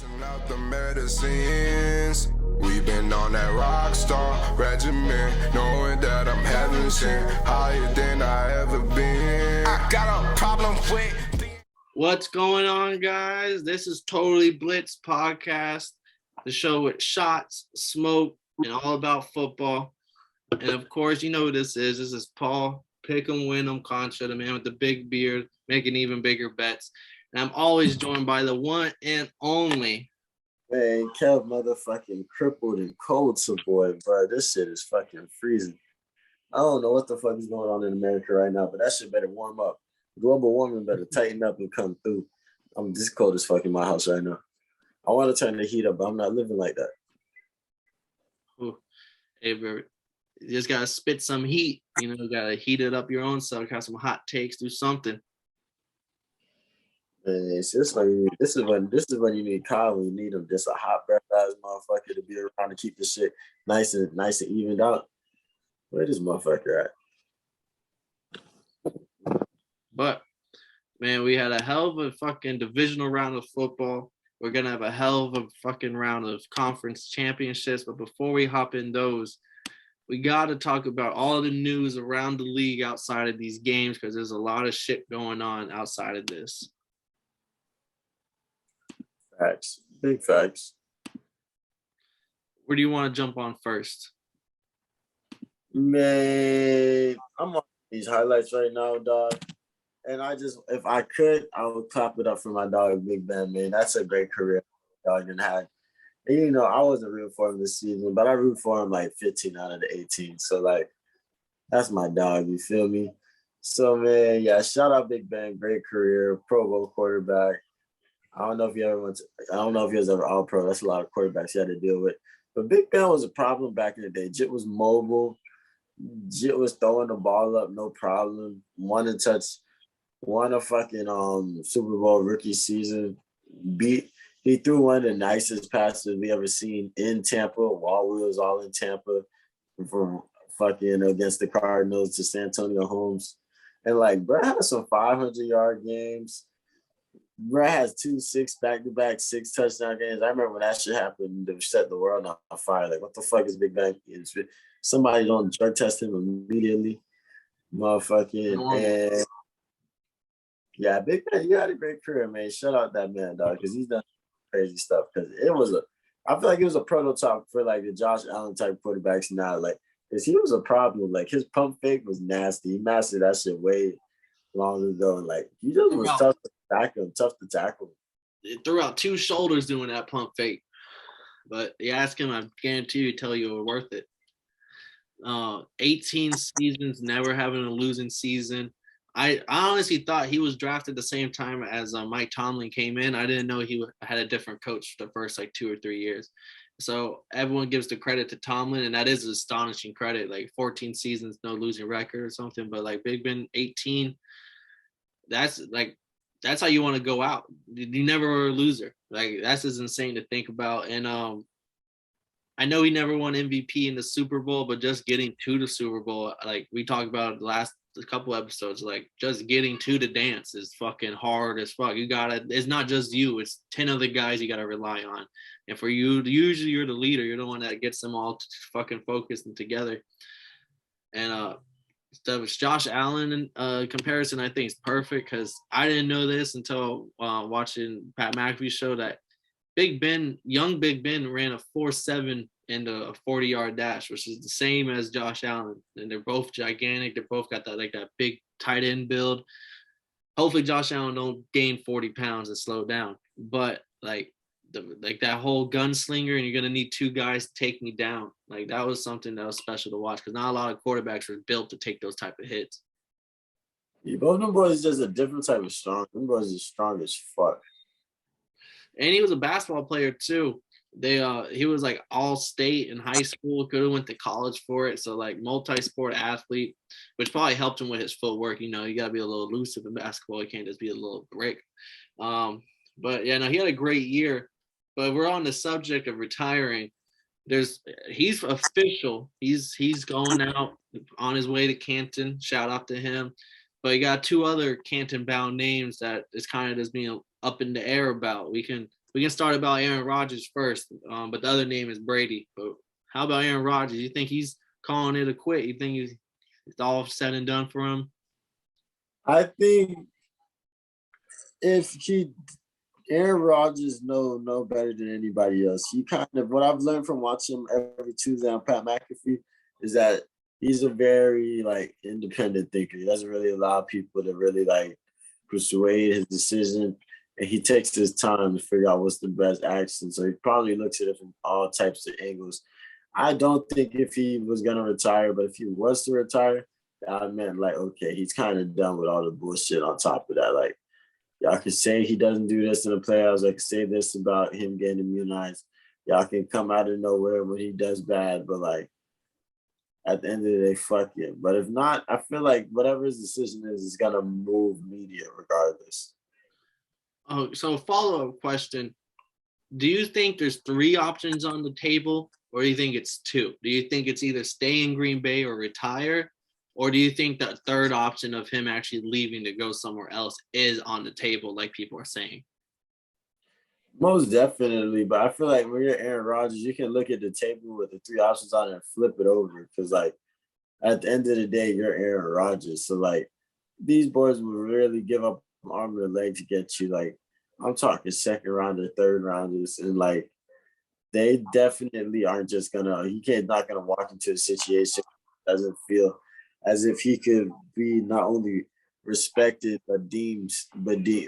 Passing out the medicines. We've been on that rock star regimen, knowing that I'm heaven sent, higher than I ever been. I got a problem with. What's going on, guys? This is Totally Blitzed podcast, the show with shots, smoke, and all about football. And of course, you know who this is. This is Paul, pick 'em, win 'em, Concha, the man with the big beard, making even bigger bets. And I'm always joined by the one and only. Man, Kev motherfucking crippled and cold boy, bro. This shit is fucking freezing. I don't know what the fuck is going on in America right now, but that shit better warm up. Global warming better tighten up and come through. I'm this cold as fuck in my house right now. I want to turn the heat up, but I'm not living like that. Ooh. Hey, bro, you just gotta spit some heat. You gotta heat it up your own self. Have some hot takes. Do something. Man, this is when you need Kyle. When you need him, just a hot breath ass motherfucker to be around to keep the shit nice and evened out. Where this motherfucker at? But man, we had a hell of a fucking divisional round of football. We're gonna have a hell of a fucking round of conference championships. But before we hop in those, we gotta talk about all the news around the league outside of these games, because there's a lot of shit going on outside of this. Facts. Big facts. Where do you want to jump on first? Man, I'm on these highlights right now, dog. And if I could, I would clap it up for my dog, Big Ben, man. That's a great career dog and had. And, I wasn't rooting for him this season, but I root for him like 15 out of the 18. So, like, that's my dog, you feel me? So, man, yeah, shout out Big Ben. Great career, Pro Bowl quarterback. I don't know if he was ever all pro. That's a lot of quarterbacks he had to deal with. But Big Ben was a problem back in the day. Jit was mobile. Jit was throwing the ball up, no problem. Won a fucking Super Bowl rookie season. He threw one of the nicest passes we ever seen in Tampa while we was all in Tampa, from fucking against the Cardinals to Santonio Holmes. And like, bro had some 500-yard games. Brad has 2 back-to-back 6 touchdown games. I remember when that shit happened, they set the world on fire. Like, what the fuck is Big Ben? Somebody don't drug test him immediately. Motherfucking. And yeah, Big Ben, you had a great career, man. Shout out that man, dog, because he's done crazy stuff. Because I feel like it was a prototype for like the Josh Allen type quarterbacks now. Like, because he was a problem. Like, his pump fake was nasty. He mastered that shit way long ago. And like, he just was tough to tackle. It threw out 2 shoulders doing that pump fake. But you ask him, I guarantee you, tell you it was worth it. 18 seasons, never having a losing season. I honestly thought he was drafted the same time as Mike Tomlin came in. I didn't know he had a different coach the first like 2 or 3 years. So everyone gives the credit to Tomlin, and that is an astonishing credit. Like 14 seasons, no losing record or something. But like Big Ben, 18. That's how you want to go out. You never were a loser. Like, that's just insane to think about. And I know he never won MVP in the Super Bowl, but just getting to the Super Bowl, like we talked about the last couple episodes, like just getting to the dance is fucking hard as fuck. It's not just you, it's 10 other guys you got to rely on. And for you, usually you're the leader. You're the one that gets them all fucking focused and together. And the Josh Allen comparison, I think, is perfect, because I didn't know this until watching Pat McAfee's show that young Big Ben ran a 4.7 and a 40-yard dash, which is the same as Josh Allen. And they're both gigantic. They both got that big tight end build. Hopefully Josh Allen don't gain 40 pounds and slow down. But that whole gunslinger, and you're going to need 2 guys to take me down. Like, that was something that was special to watch, because not a lot of quarterbacks were built to take those type of hits. Yeah, both them boys just a different type of strong. Them boys are strong as fuck. And he was a basketball player too. He was like all state in high school, could have went to college for it. So like multi-sport athlete, which probably helped him with his footwork. You got to be a little elusive in basketball. You can't just be a little brick. But yeah, no, he had a great year. But we're on the subject of retiring. He's official. He's going out on his way to Canton. Shout out to him. But you got 2 other Canton-bound names that is kind of just being up in the air about. We can we can start about Aaron Rodgers first, but the other name is Brady. But how about Aaron Rodgers? You think he's calling it a quit? You think it's all said and done for him? I think if Aaron Rodgers no better than anybody else. He kind of, what I've learned from watching him every Tuesday on Pat McAfee is that he's a very like independent thinker. He doesn't really allow people to really like persuade his decision, and he takes his time to figure out what's the best action. So he probably looks at it from all types of angles. I don't think if he was gonna retire, but if he was to retire, I meant like, okay, he's kind of done with all the bullshit on top of that. Like, y'all can say he doesn't do this in the playoffs. I can say this about him getting immunized. Y'all can come out of nowhere when he does bad, but like at the end of the day, fuck him. But if not, I feel like whatever his decision is, it's gonna move media regardless. Oh, so follow-up question. Do you think there's 3 options on the table, or do you think it's 2? Do you think it's either stay in Green Bay or retire? Or do you think that third option of him actually leaving to go somewhere else is on the table, like people are saying? Most definitely, but I feel like when you're Aaron Rodgers, you can look at the table with the 3 options on it and flip it over. Because like at the end of the day, you're Aaron Rodgers. So like these boys will really give up an arm and a leg to get you. Like I'm talking second rounder, third rounders, and like they definitely aren't just gonna. Not gonna walk into a situation that doesn't feel as if he could be not only respected but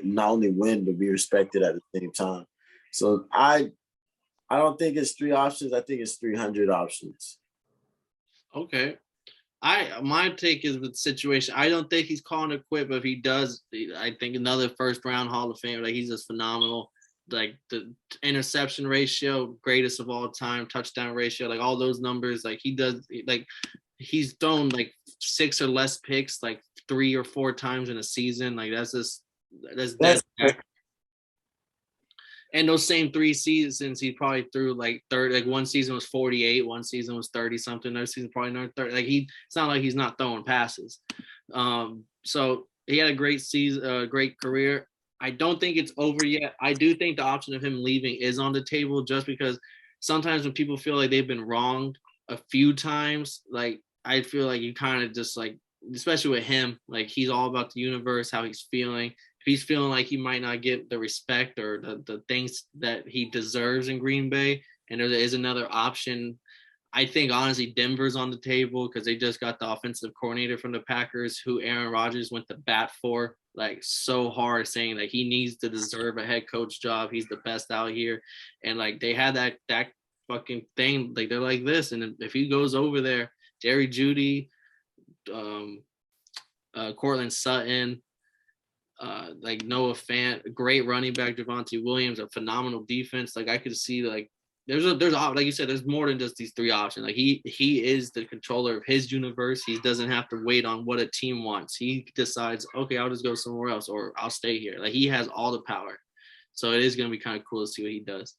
not only win but be respected at the same time. So I don't think it's 3 options. I think it's 300 options. Okay. My take is with the situation. I don't think he's calling it quit, but if he does, I think another first round Hall of Famer. Like he's just phenomenal. Like the interception ratio, greatest of all time, touchdown ratio, like all those numbers. Like he does, like he's thrown like 6 or less picks, like 3 or 4 times in a season. Like that's dead. And those same 3 seasons, he probably threw like 30. Like one season was 48, one season was 30 something. Another season probably another 30. Like it's not like he's not throwing passes. So he had a great season, great career. I don't think it's over yet. I do think the option of him leaving is on the table, just because sometimes when people feel like they've been wronged a few times, like I feel like you kind of just like, especially with him, like he's all about the universe, how he's feeling. If he's feeling like he might not get the respect or the things that he deserves in Green Bay, and there is another option, I think honestly Denver's on the table because they just got the offensive coordinator from the Packers, who Aaron Rodgers went to bat for like so hard, saying that he needs to deserve a head coach job. He's the best out here, and like they had that fucking thing. Like they're like this, and if he goes over there, Jerry Jeudy, Cortland Sutton. Like Noah Fant, great running back, Javonte Williams, a phenomenal defense. Like I could see like there's like you said, there's more than just these 3 options. Like he is the controller of his universe. He doesn't have to wait on what a team wants. He decides, okay, I'll just go somewhere else or I'll stay here. Like he has all the power. So it is gonna be kind of cool to see what he does.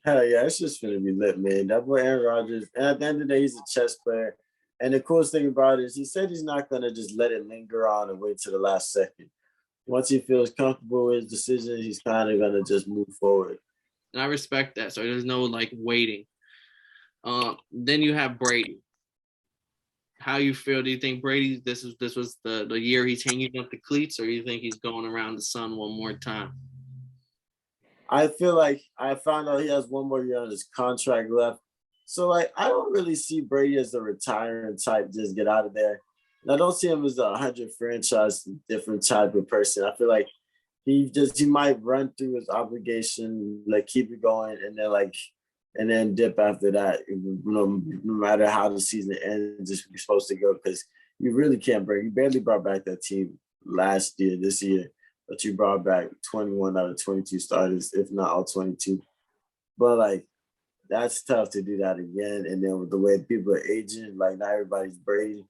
Hell yeah, it's just gonna be lit, man. That boy Aaron Rodgers, and at the end of the day, he's a chess player. And the coolest thing about it is he said he's not gonna just let it linger on and wait to the last second. Once he feels comfortable with his decision, he's kind of gonna just move forward. And I respect that. So there's no like waiting. Then you have Brady. How you feel? Do you think Brady, this was the year he's hanging up the cleats, or you think he's going around the sun one more time? I feel like I found out he has one more year on his contract left. So like I don't really see Brady as the retiring type, just get out of there. And I don't see him as a 100 franchise different type of person. I feel like he might run through his obligation, like keep it going, and then dip after that. No matter how the season ends, it's supposed to go, because you really can't break. You barely brought back that team this year, but you brought back 21 out of 22 starters, if not all 22. But like that's tough to do that again. And then with the way people are aging, like not everybody's Brady.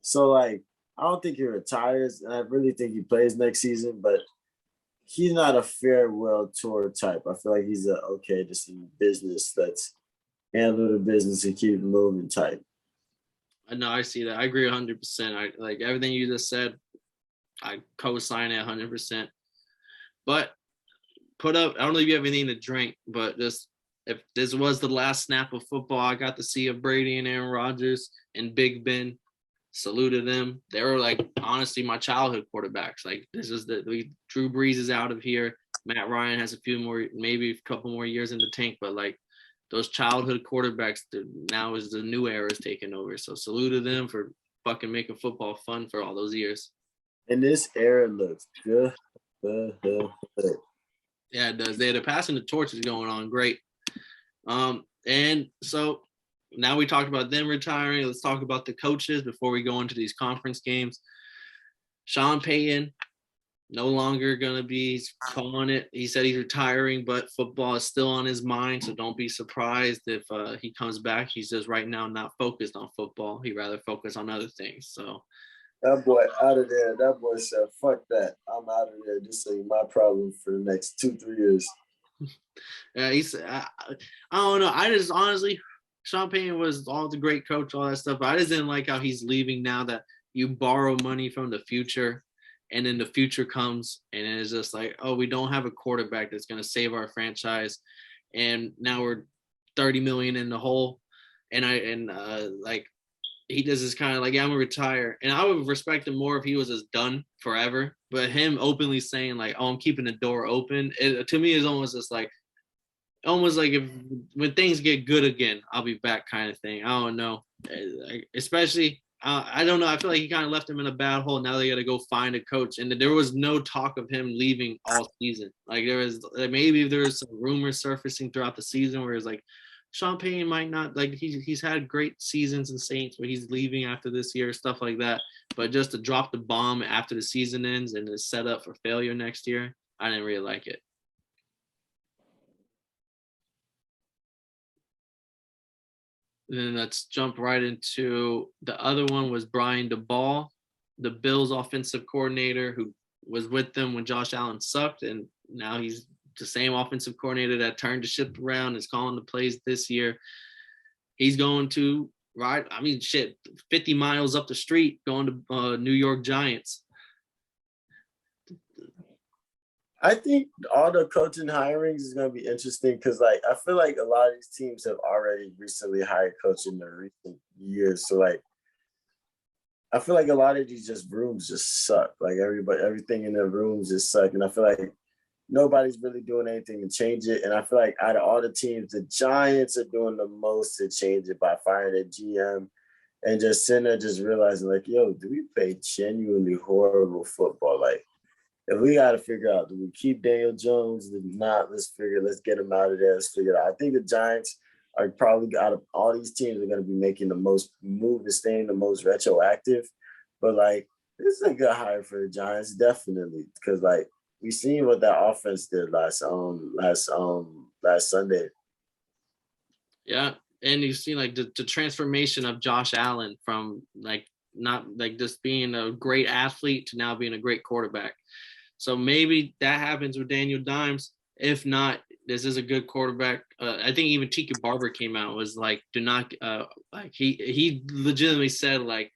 So like I don't think he retires, and I really think he plays next season, but he's not a farewell tour type. I feel like he's just in business, that's handle the business and keep moving type. No, I see that. I agree 100%. I like everything you just said. I co-sign it 100%. But put up. I don't know if you have anything to drink, but just if this was the last snap of football I got to see of Brady and Aaron Rodgers and Big Ben, saluted them. They were like honestly my childhood quarterbacks. Like this is Drew Brees is out of here. Matt Ryan has a few more, maybe a couple more years in the tank, but like those childhood quarterbacks, now is the new era is taking over. So saluted them for fucking making football fun for all those years. And this era looks good. Yeah, it does. The passing the torch is going on great. And so now we talked about them retiring. Let's talk about the coaches before we go into these conference games. Sean Payton, no longer going to be calling it. He said he's retiring, but football is still on his mind. So don't be surprised if he comes back. He's just right now not focused on football. He'd rather focus on other things. So that boy out of there. That boy said, fuck that. I'm out of there. This ain't my problem for the next 2-3 years. Yeah, he said, I don't know. I just honestly, Sean Payton was all the great coach, all that stuff. But I just didn't like how he's leaving now that you borrow money from the future. And then the future comes and it's just like, oh, we don't have a quarterback that's going to save our franchise. And now we're 30 million in the hole. And like, he does this kind of like, yeah, I'm going to retire. And I would respect him more if he was just done forever. But him openly saying like, oh, I'm keeping the door open. It, to me, is almost just like, if when things get good again, I'll be back kind of thing. I don't know. Especially, I don't know. I feel like he kind of left him in a bad hole. Now they got to go find a coach. And there was no talk of him leaving all season. Like there was, like maybe there was some rumors surfacing throughout the season where it's like Sean Payton might not, like he's had great seasons in Saints, but he's leaving after this year, stuff like that. But just to drop the bomb after the season ends and is set up for failure next year, I didn't really like it. Then let's jump right into the other one was Brian DeBall, the Bills offensive coordinator who was with them when Josh Allen sucked. And now he's the same offensive coordinator that turned the ship around, is calling the plays this year. He's going to 50 miles up the street going to New York Giants. I think all the coaching hirings is going to be interesting because, like, I feel like a lot of these teams have already recently hired coach in the recent years. So, like, I feel like a lot of these rooms just suck. Like, everything in the rooms just suck. And I feel like nobody's really doing anything to change it. And I feel like out of all the teams, the Giants are doing the most to change it by firing a GM and just sitting there just realizing, like, yo, do we play genuinely horrible football? Like, if we got to figure out, do we keep Daniel Jones? Do we not? Let's get him out of there. Let's figure it out. I think the Giants are probably, out of all these teams, are going to be making the most move and staying the most retroactive. But, like, this is a good hire for the Giants, definitely. Because, like, we seen what that offense did last Sunday. Yeah, and you see like the transformation of Josh Allen from like not like just being a great athlete to now being a great quarterback. So maybe that happens with Daniel Dimes. If not, this is a good quarterback. I think even Tiki Barber came out was like, do not like he legitimately said like,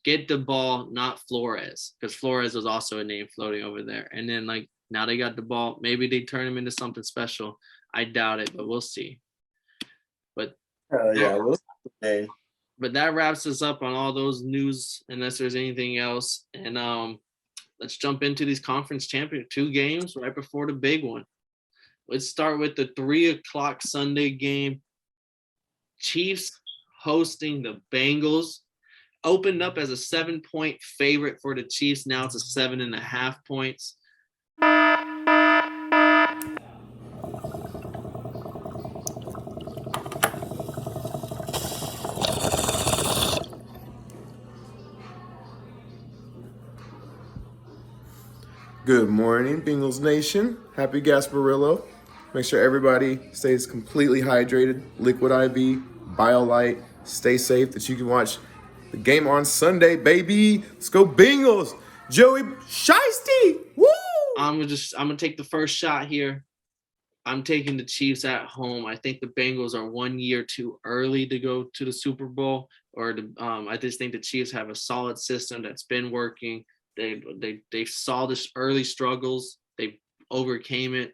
get the ball, not Flores, because Flores was also a name floating over there. And then like now they got the ball. Maybe they turn him into something special. I doubt it, but we'll see. But we'll see. But that wraps us up on all those news, unless there's anything else. And let's jump into these conference championship 2 games right before the big one. Let's start with the 3:00 Sunday game. Chiefs hosting the Bengals. Opened up as a 7-point favorite for the Chiefs. Now it's a 7.5 points. Good morning, Bengals Nation. Happy Gasparillo. Make sure everybody stays completely hydrated. Liquid IV, BioLite. Stay safe that you can watch the game on Sunday, baby. Let's go Bengals. Joey Shiesty. Woo! I'm gonna take the first shot here. I'm taking the Chiefs at home. I think the Bengals are 1 year too early to go to the Super Bowl. I just think the Chiefs have a solid system that's been working. They saw the early struggles. They overcame it.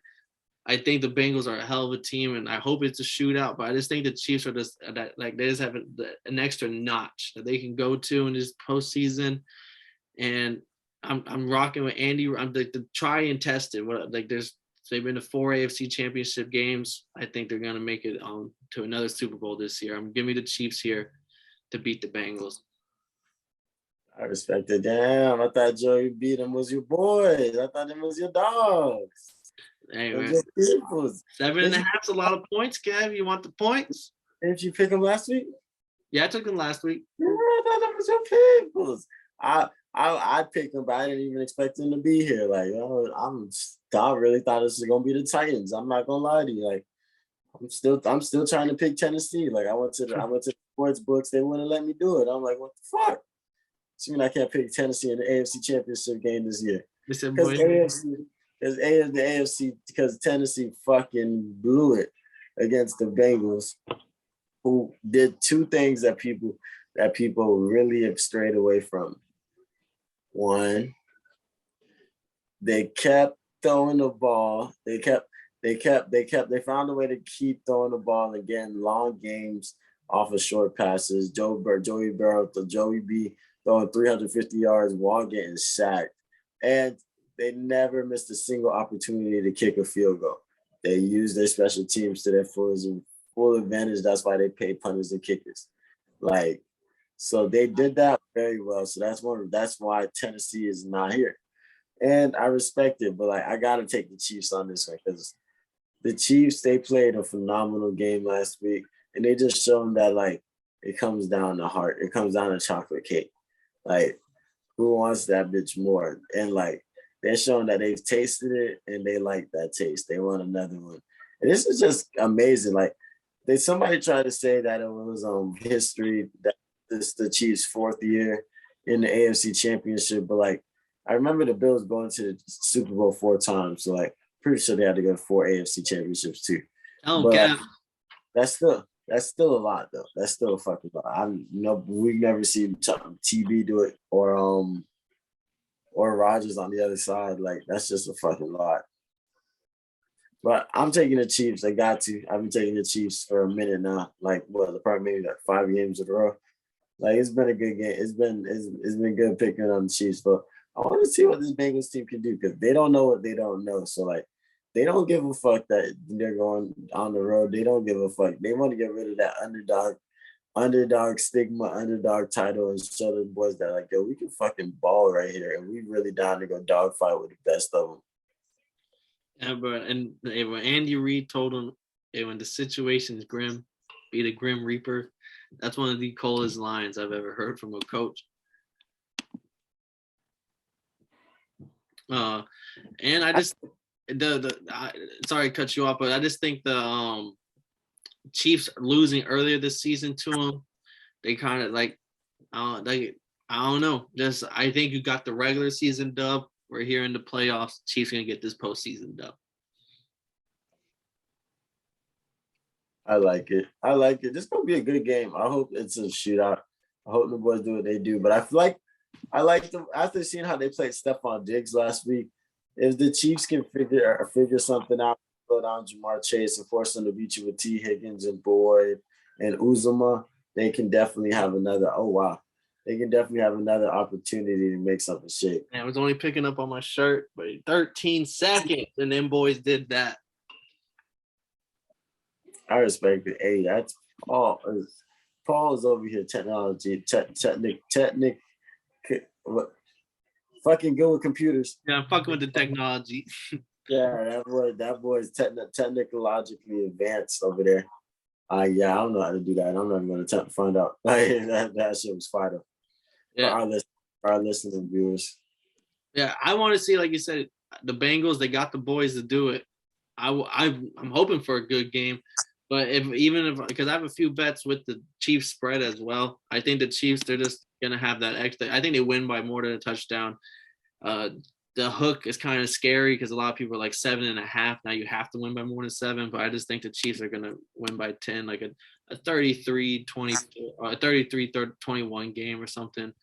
I think the Bengals are a hell of a team, and I hope it's a shootout. But I just think the Chiefs are just they just have an extra notch that they can go to in this postseason. And I'm rocking with Andy. I'm the try and test it. They've been to 4 AFC Championship games. I think they're gonna make it to another Super Bowl this year. I'm giving me the Chiefs here to beat the Bengals. I respect it. Damn, I thought Joey beat them was your boys. I thought them was your dogs. Hey, Those man. your peoples. 7.5's a lot of points, Kev. You want the points? Didn't you pick them last week? Yeah, I took them last week. Yeah, I thought that was your peoples. I picked them, but I didn't even expect them to be here. Like, I really thought this was gonna be the Titans. I'm not gonna lie to you. Like, I'm still trying to pick Tennessee. Like, I went to the sports books. They wouldn't let me do it. I'm like, what the fuck? So I can't pick Tennessee in the AFC Championship game this year. Because Tennessee fucking blew it against the Bengals, who did two things that people really have strayed away from. One, they kept throwing the ball. They found a way to keep throwing the ball and getting long games off of short passes. Joey B throwing 350 yards while getting sacked. And they never missed a single opportunity to kick a field goal. They used their special teams to their full advantage. That's why they pay punters and kickers. Like, so they did that very well. So that's why Tennessee is not here. And I respect it, but like, I gotta take the Chiefs on this one because the Chiefs, they played a phenomenal game last week, and they just shown that like it comes down to heart. It comes down to chocolate cake. Like, who wants that bitch more? And like, they're showing that they've tasted it and they like that taste. They want another one. And this is just amazing. Like, somebody tried to say that it was history, that this the Chiefs' 4th year in the AFC Championship, but like, I remember the Bills going to the Super Bowl 4 times. So like, pretty sure they had to go to 4 AFC championships too. But that's still a lot though. That's still a fucking lot. We've never seen TB do it or Rodgers on the other side. Like, that's just a fucking lot. But I'm taking the Chiefs. I got to. I've been taking the Chiefs for a minute now. Like, probably maybe like 5 games in a row. Like, it's been a good game. It's been good picking on the Chiefs, but I want to see what this Bengals team can do because they don't know what they don't know. So like, they don't give a fuck that they're going on the road. They don't give a fuck. They want to get rid of that underdog stigma, underdog title, and show the boys that like, yo, we can fucking ball right here, and we really down to go dogfight with the best of them. Yeah, bro. And when Andy Reid told him, hey, when the situation is grim, be the Grim Reaper. That's one of the coldest lines I've ever heard from a coach. And I just sorry to cut you off, but I just think the Chiefs losing earlier this season to them, they kind of like I don't know. Just I think you got the regular season dub. We're here in the playoffs. Chiefs gonna get this postseason dub. I like it. This is gonna be a good game. I hope it's a shootout. I hope the boys do what they do. But I like them after seeing how they played Stephon Diggs last week. If the Chiefs can figure something out, go down Jamar Chase and force them to beat you with T. Higgins and Boyd and Uzomah, they can definitely have another. Oh wow, they can definitely have another opportunity to make something shake. I was only picking up on my shirt, but 13 seconds, and them boys did that. I respect it. Hey, that's Paul. Paul is over here technology, technic. Fucking good with computers. Yeah, I'm fucking with the technology. Yeah, that boy is technologically advanced over there. Yeah, I don't know how to do that. I'm not even going to attempt to find out. that shit was fire. Yeah. For our listening viewers. Yeah, I want to see, like you said, the Bengals. They got the boys to do it. I'm hoping for a good game, but because I have a few bets with the Chiefs spread as well. I think the Chiefs, they're just gonna have that extra. I think they win by more than a touchdown. The hook is kind of scary because a lot of people are like 7.5. Now you have to win by more than 7, but I just think the Chiefs are gonna win by 10, like a 33-20, 33-21 game or something.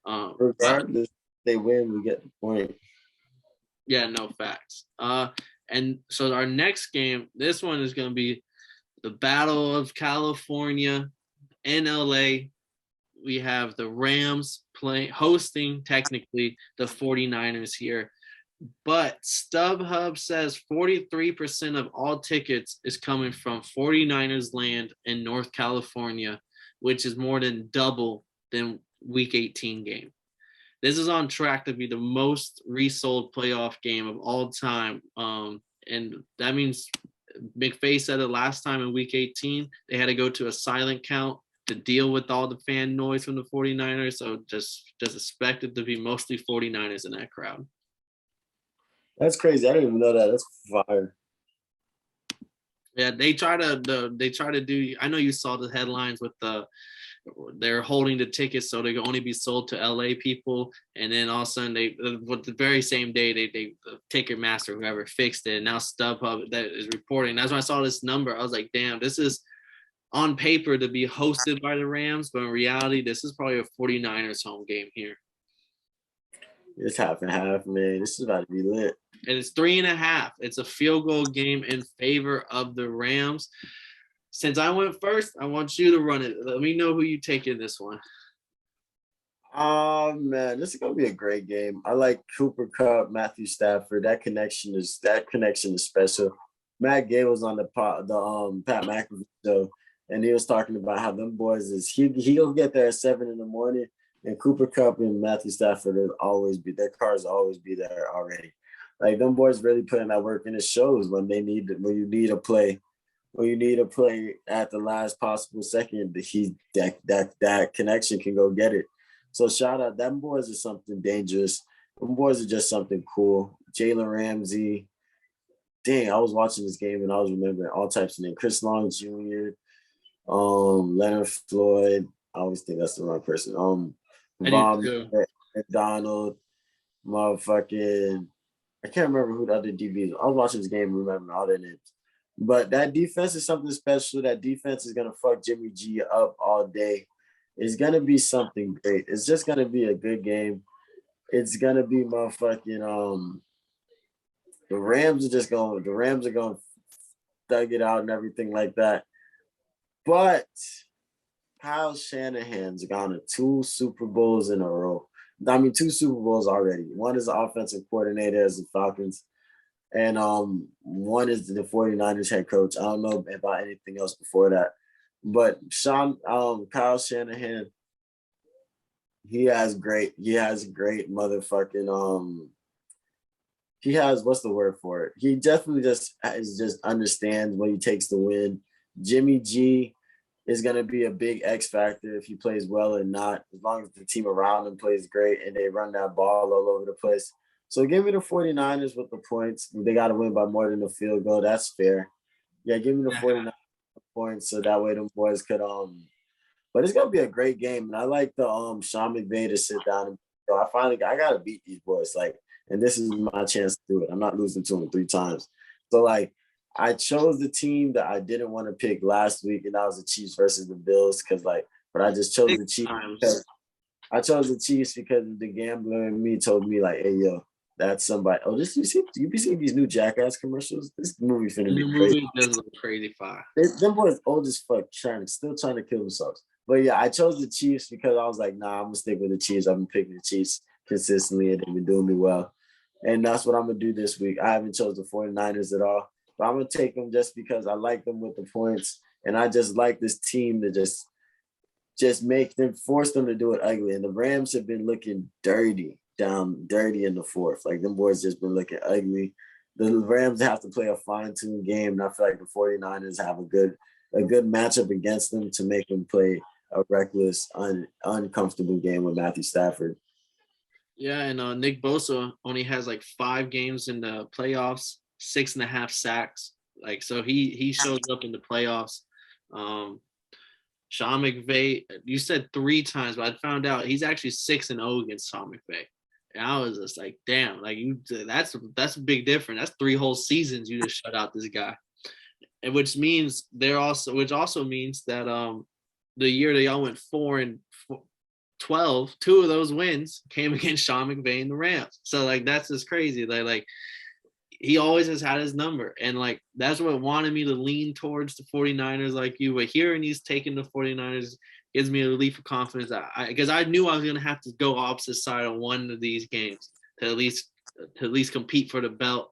Regardless, they win, we get the point. Yeah, no facts. And so our next game, this one is going to be the Battle of California in LA. We have the Rams hosting technically the 49ers here. But StubHub says 43% of all tickets is coming from 49ers land in North California, which is more than double than Week 18 game. This is on track to be the most resold playoff game of all time. And that means McVay said it last time in Week 18. They had to go to a silent count to deal with all the fan noise from the 49ers. So just expect it to be mostly 49ers in that crowd. That's crazy. I didn't even know that. That's fire. Yeah, they try to do. I know you saw the headlines with they're holding the tickets so they can only be sold to LA people, and then all of a sudden with the very same day the Ticketmaster, whoever fixed it, and now StubHub that is reporting. That's when I saw this number. I was like, damn, this is on paper to be hosted by the Rams, but in reality, this is probably a 49ers home game here. It's half and half, man. This is about to be lit. And it's 3.5. It's a field goal game in favor of the Rams. Since I went first, I want you to run it. Let me know who you take in this one. Oh, man, this is going to be a great game. I like Cooper Kupp, Matthew Stafford. That connection is special. Matt Gay was on the Pat McAfee show, and he was talking about how them boys he'll get there at 7 a.m, and Cooper Kupp and Matthew Stafford their cars always be there already. Like, them boys really putting that work, and it shows when you need a play at the last possible second, that connection can go get it. So shout out, them boys are something dangerous. Them boys are just something cool. Jalen Ramsey. Dang, I was watching this game and I was remembering all types of names. Chris Long Jr., Leonard Floyd. I always think that's the wrong person. McDonald, motherfucking, I can't remember who the other DBs. I was watching this game and remembering all their names. But that defense is something special. That defense is going to fuck Jimmy G up all day. It's going to be something great. It's just going to be a good game. It's going to be motherfucking, the Rams are going to thug it out and everything like that. But Kyle Shanahan's gone to 2 Super Bowls in a row. I mean, 2 Super Bowls already. One is the offensive coordinator as the Falcons, and one is the 49ers head coach. I don't know about anything else before that. But Kyle Shanahan, he has great motherfucking he has, what's the word for it? He definitely just understands what he takes to win. Jimmy G is going to be a big X factor if he plays well or not, as long as the team around him plays great and they run that ball all over the place. So give me the 49ers with the points. They got to win by more than a field goal. That's fair. Yeah, give me the 49ers points so that way them boys could but it's gonna be a great game. And I like the Sean McVay to sit down and I gotta beat these boys. Like, and this is my chance to do it. I'm not losing to them 3 times. So like, I chose the team that I didn't want to pick last week, and that was the Chiefs versus the Bills. But I just chose the Chiefs because the gambler in me told me like, hey yo, that's somebody. Oh, you be seeing these new Jackass commercials? This movie finna be crazy. Movie does look crazy fire. Them boys old as fuck, still trying to kill themselves. But yeah, I chose the Chiefs because I was like, nah, I'm gonna stick with the Chiefs. I've been picking the Chiefs consistently, and they've been doing me well. And that's what I'm gonna do this week. I haven't chose the 49ers at all, but I'm gonna take them just because I like them with the points, and I just like this team to just make them, force them to do it ugly. And the Rams have been looking dirty in the fourth. Like, them boys just been looking ugly. The Rams have to play a fine-tuned game, and I feel like the 49ers have a good matchup against them to make them play a reckless, uncomfortable game with Matthew Stafford. Yeah, and Nick Bosa only has like 5 games in the playoffs, 6.5 sacks. Like, so he shows up in the playoffs. Sean McVay, you said 3 times, but I found out he's actually 6-0 against Sean McVay. And I was just like, damn, like that's a big difference. That's 3 whole seasons you just shut out this guy. And which also means that the year that y'all went 4-12, 2 of those wins came against Sean McVay and the Rams. So like, that's just crazy. Like he always has had his number. And like, that's what wanted me to lean towards the 49ers like you. But hearing he's taking the 49ers gives me a relief of confidence. Because I knew I was going to have to go opposite side on one of these games to at least compete for the belt.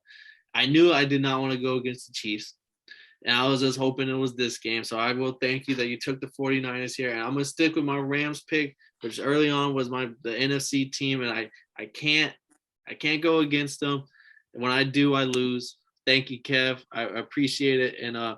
I knew I did not want to go against the Chiefs. And I was just hoping it was this game. So I will thank you that you took the 49ers here. And I'm going to stick with my Rams pick, which early on was the NFC team. And I can't go against them. And when I do, I lose. Thank you, Kev. I appreciate it. And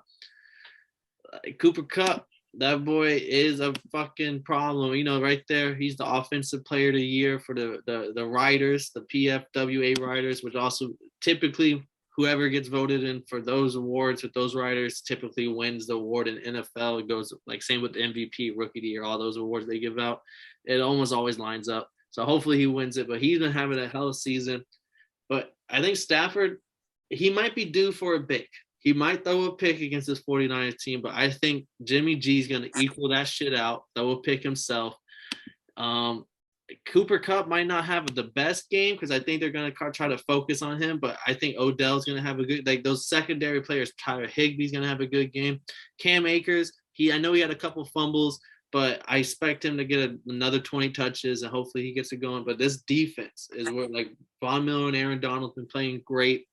Cooper Kupp, that boy is a fucking problem. You know, right there, he's the offensive player of the year for the writers, the PFWA writers, which also typically whoever gets voted in for those awards with those writers typically wins the award in NFL. It goes like same with the MVP, Rookie of the Year, all those awards they give out. It almost always lines up. So hopefully he wins it, but he's been having a hell of a season. But I think Stafford, he might be due for a pick. He might throw a pick against this 49ers team, but I think Jimmy G is going to equal that shit out, throw a pick himself. Cooper Kupp might not have the best game because I think they're going to try to focus on him, but I think Odell's going to have a good, like those secondary players, Tyler Higbee's going to have a good game. Cam Akers, I know he had a couple fumbles, but I expect him to get another 20 touches and hopefully he gets it going. But this defense is where like Von Miller and Aaron Donald have been playing great.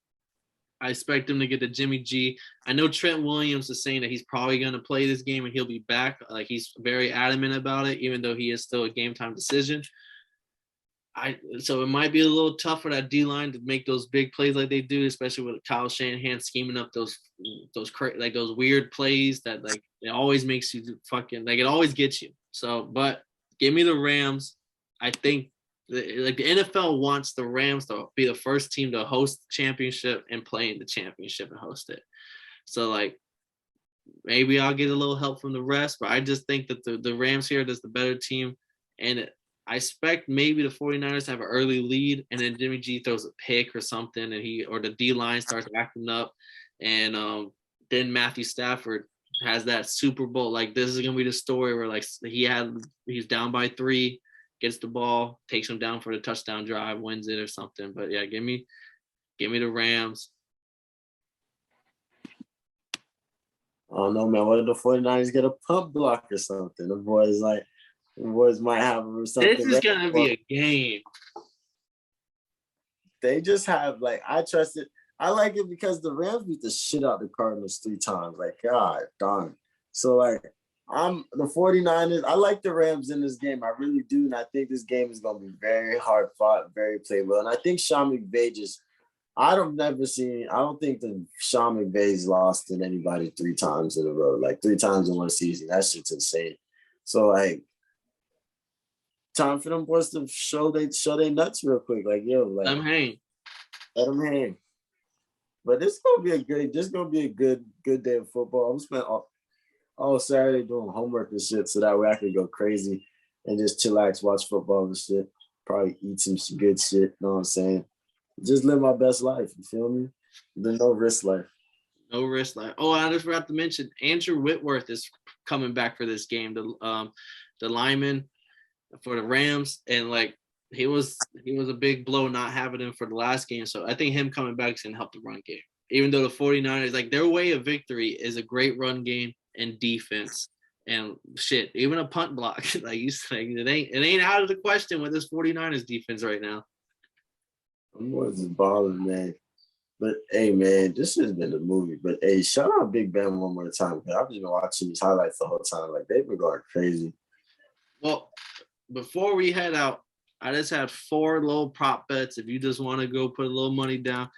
I expect him to get the Jimmy G. I know Trent Williams is saying that he's probably going to play this game and he'll be back. Like he's very adamant about it, even though he is still a game time decision. So it might be a little tough for that D-line to make those big plays like they do, especially with Kyle Shanahan scheming up those weird plays that like it always makes you fucking like it always gets you. So, but give me the Rams. I think the NFL wants the Rams to be the first team to host the championship and play in the championship and host it. So like maybe I'll get a little help from the rest, but I just think that the Rams here is the better team, and I expect maybe the 49ers have an early lead and then Jimmy G throws a pick or something and the D-line starts acting up and then Matthew Stafford has that Super Bowl. Like this is going to be the story where like he's down by 3, gets the ball, takes him down for the touchdown drive, wins it or something. But yeah, give me the Rams. I don't know, man. What if the 49ers get a pump block or something? The boys might have something. This is gonna be a game. They just have I trust it. I like it because the Rams beat the shit out of the Cardinals 3 times. Like, God darn. So I'm the 49ers. I like the Rams in this game. I really do. And I think this game is gonna be very hard fought, very playable. And I think Sean McVay I don't think that Sean McVay's lost to anybody 3 times in a row, like 3 times in one season. That shit's insane. So time for them boys to show they nuts real quick. Like, yo, let them hang. Let them hang. But this is gonna be a good day of football. I'm spent all Saturday doing homework and shit, so that way I could go crazy and just chillax, watch football and shit. Probably eat some good shit. You know what I'm saying? Just live my best life. You feel me? The no risk life. No risk life. Oh, I just forgot to mention Andrew Whitworth is coming back for this game. The lineman for the Rams, and like he was a big blow not having him for the last game. So I think him coming back is gonna help the run game. Even though the 49ers, like their way of victory is a great run game and defense and shit, even a punt block. Like you saying, it ain't out of the question with this 49ers defense right now. I'm just balling, man. But hey, man, this has been a movie. But hey, shout out Big Ben one more time. I've just been watching these highlights the whole time. Like they've been going crazy. Well, before we head out, I just had 4 little prop bets. If you just want to go put a little money down,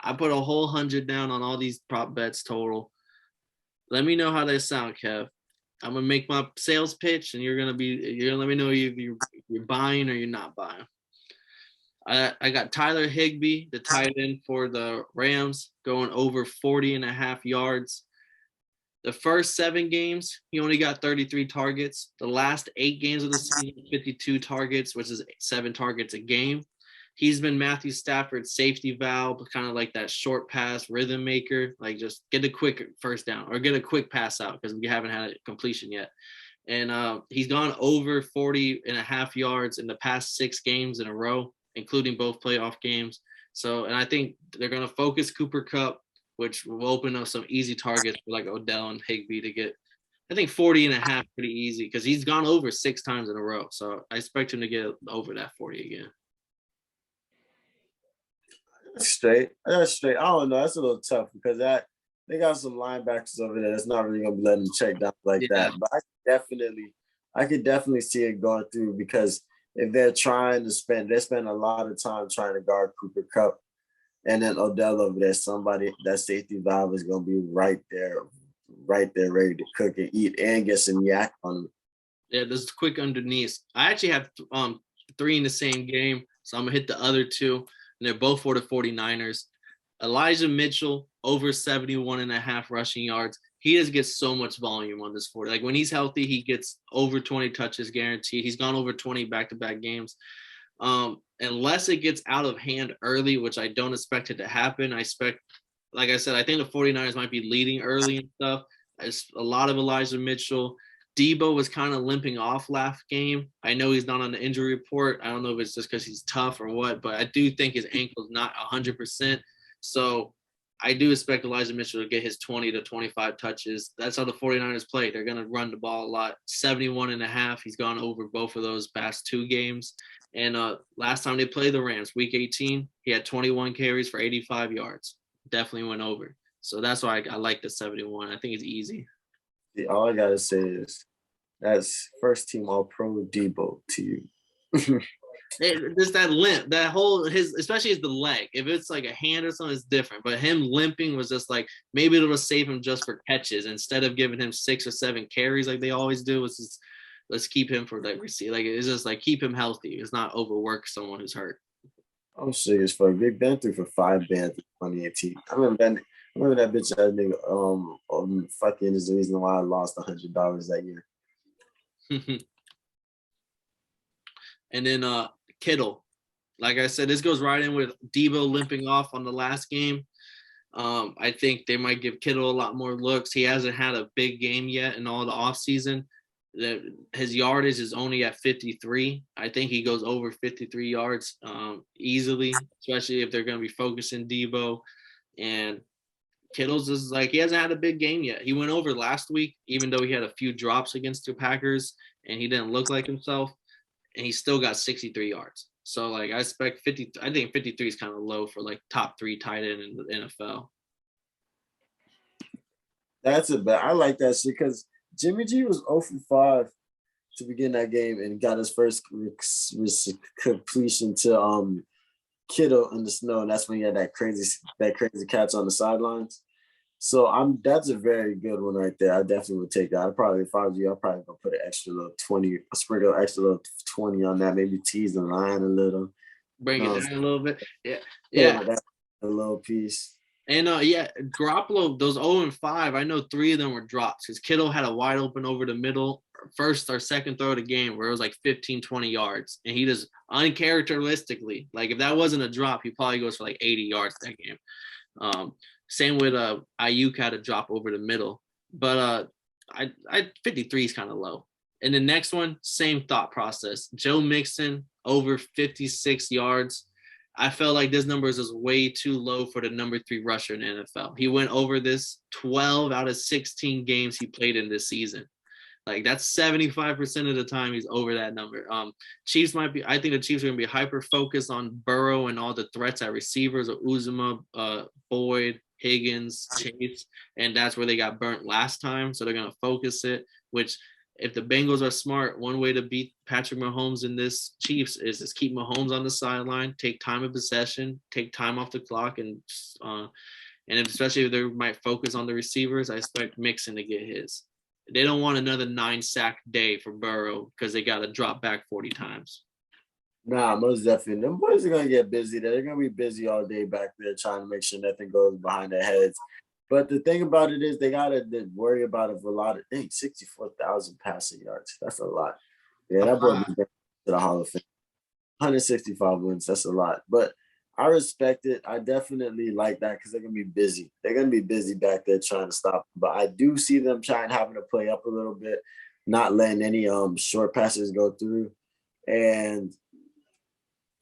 I put a whole 100 down on all these prop bets total. Let me know how they sound, Kev. I'm gonna make my sales pitch, and you're gonna let me know if you're buying or you're not buying. I got Tyler Higbee, the tight end for the Rams, going over 40.5 yards. The first 7 games, he only got 33 targets. The last 8 games of the season, 52 targets, which is 7 targets a game. He's been Matthew Stafford's safety valve, kind of like that short pass rhythm maker, like just get a quick first down or get a quick pass out because we haven't had a completion yet. And he's gone over 40.5 yards in the past 6 games in a row, including both playoff games. So, and I think they're going to focus Cooper Kupp, which will open up some easy targets for like Odell and Higbee to get, I think 40.5 pretty easy because he's gone over 6 times in a row. So I expect him to get over that 40 again. That's straight. That's straight. I don't know. That's a little tough because they got some linebackers over there that's not really gonna be letting them check down like that. But I could definitely see it going through because if they're trying to they spend a lot of time trying to guard Cooper Kupp and then Odell over there, somebody that safety valve is gonna be right there, ready to cook and eat and get some yak on them. Yeah, this quick underneath. I actually have 3 in the same game, so I'm gonna hit the other 2, and they're both for the 49ers. Elijah Mitchell over 71.5 rushing yards. He just gets so much volume on this 40. Like when he's healthy, he gets over 20 touches guaranteed. He's gone over 20 back-to-back games. Unless it gets out of hand early, which I don't expect it to happen. I expect, like I said, I think the 49ers might be leading early and stuff. It's a lot of Elijah Mitchell. Debo was kind of limping off last game. I know he's not on the injury report. I don't know if it's just because he's tough or what, but I do think his ankle's not 100%. So I do expect Elijah Mitchell to get his 20 to 25 touches. That's how the 49ers play. They're going to run the ball a lot. 71.5. He's gone over both of those past 2 games. And last time they played the Rams, week 18, he had 21 carries for 85 yards. Definitely went over. So that's why I like the 71. I think it's easy. All I got to say is that's first team All-Pro Debo to you. Just that limp, that whole especially the leg. If it's like a hand or something, it's different. But him limping was just like maybe it'll save him just for catches instead of giving him 6 or 7 carries like they always do. It's just, let's keep him for like receive. Like it's just like keep him healthy. It's not overwork someone who's hurt. I'm serious for Big Ben threw for 5 bands in 2018. I remember that bitch that nigga fucking is the reason why I lost $100 that year. And then Kittle. Like I said, this goes right in with Debo limping off on the last game. I think they might give Kittle a lot more looks. He hasn't had a big game yet in all the offseason. His yardage is only at 53. I think he goes over 53 yards easily, especially if they're going to be focusing Debo. And Kittle's is like he hasn't had a big game yet. He went over last week, even though he had a few drops against the Packers and he didn't look like himself. And he still got 63 yards. So, like, I expect 50. I think 53 is kind of low for, like, top 3 tight end in the NFL. That's a bet. I like that shit because Jimmy G was 0 for 5 to begin that game and got his first completion to Kittle in the snow. And that's when he had that crazy catch on the sidelines. So that's a very good one right there. I definitely would take that. If I was you, I'd probably go put an extra little 20, sprinkle extra little 20 on that, maybe tease the line a little. Bring it down a little bit. Yeah. A little piece. And Garoppolo, those 0 and 5, I know 3 of them were drops because Kittle had a wide open over the middle, first or second throw of the game where it was like 15, 20 yards. And he just uncharacteristically, like if that wasn't a drop, he probably goes for like 80 yards that game. Same with Ayuk had a drop over the middle, but I 53 is kind of low. And the next one, same thought process. Joe Mixon over 56 yards. I felt like this number is just way too low for the number 3 rusher in the NFL. He went over this 12 out of 16 games he played in this season. Like that's 75% of the time he's over that number. Chiefs I think the Chiefs are going to be hyper focused on Burrow and all the threats at receivers of Uzuma, Boyd, Higgins, Chase, and that's where they got burnt last time. So they're going to focus it, which if the Bengals are smart, one way to beat Patrick Mahomes in this Chiefs is just keep Mahomes on the sideline, take time of possession, take time off the clock, and especially if they might focus on the receivers, I expect Mixon to get his. They don't want another 9-sack day for Burrow because they got to drop back 40 times. Nah, most definitely. Them boys are going to get busy. They're going to be busy all day back there trying to make sure nothing goes behind their heads. But the thing about it is they got to worry about it for a lot of things. 64,000 passing yards. That's a lot. Yeah, that boy be to the Hall of Fame. 165 wins. That's a lot. But I respect it. I definitely like that because they're going to be busy. They're going to be busy back there trying to stop them. But I do see them having to play up a little bit, not letting any short passes go through. And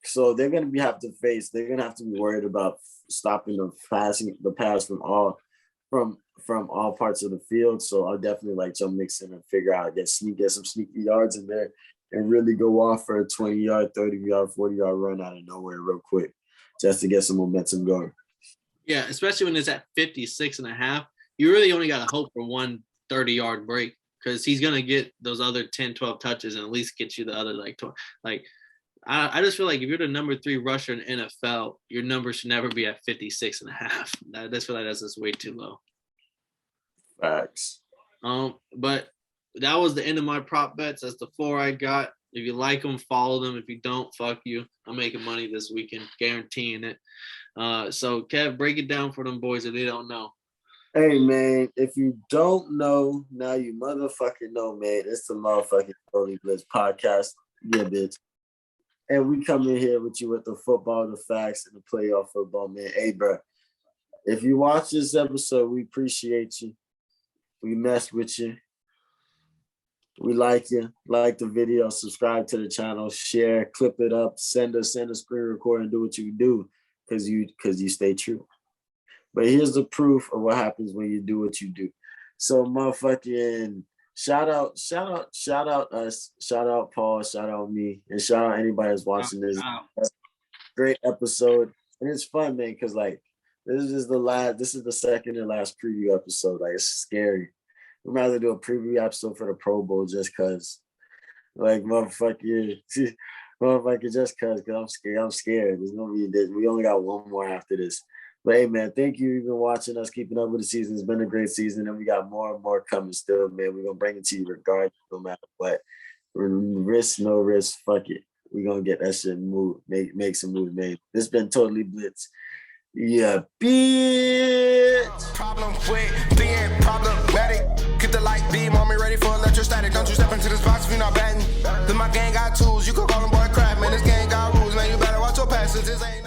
So they're gonna have to be worried about stopping the pass from all parts of the field. So I'll definitely like Joe Mixon and figure out get some sneaky yards in there and really go off for a 20-yard, 30-yard, 40-yard run out of nowhere real quick, just to get some momentum going. Yeah, especially when it's at 56.5. You really only got to hope for one 30-yard break because he's going to get those other 10, 12 touches and at least get you the other, like, 12. Like, I just feel like if you're the number 3 rusher in NFL, your number should never be at 56.5. I just feel like that's just way too low. Facts. But that was the end of my prop bets. That's the 4 I got. If you like them, follow them. If you don't, fuck you. I'm making money this weekend, guaranteeing it. So, Kev, break it down for them boys if they don't know. Hey, man, if you don't know, now you motherfucking know, man. It's the motherfucking Totally Blitz podcast. Yeah, bitch. And we come in here with you with the football, the facts, and the playoff football, man. Hey, bro, if you watch this episode, we appreciate you. We mess with you. We like you. Like the video, subscribe to the channel, share, clip it up, send a screen record, and do what you do because you stay true. But here's the proof of what happens when you do what you do. So motherfucking shout out us, shout out Paul, shout out me, and shout out anybody that's watching this. Great episode. And it's fun, man, because like this is the second and last preview episode. Like it's scary. We'd rather do a preview episode for the Pro Bowl just cause like motherfucker just cause I'm scared. There's no reason. We only got one more after this. But hey, man, thank you. You've been watching us, keeping up with the season. It's been a great season, and we got more and more coming still, man. We're going to bring it to you regardless, no matter what. Risk, no risk, fuck it. We're going to get that shit move, make some moves, man. This been Totally Blitz. Yeah, bitch. Problem with being problematic. Get the light beam on me, ready for electrostatic. Don't you step into this box if you're not batting. Then my gang got tools. You can call them boy crap, man. This gang got rules, man. You better watch your passes. This ain't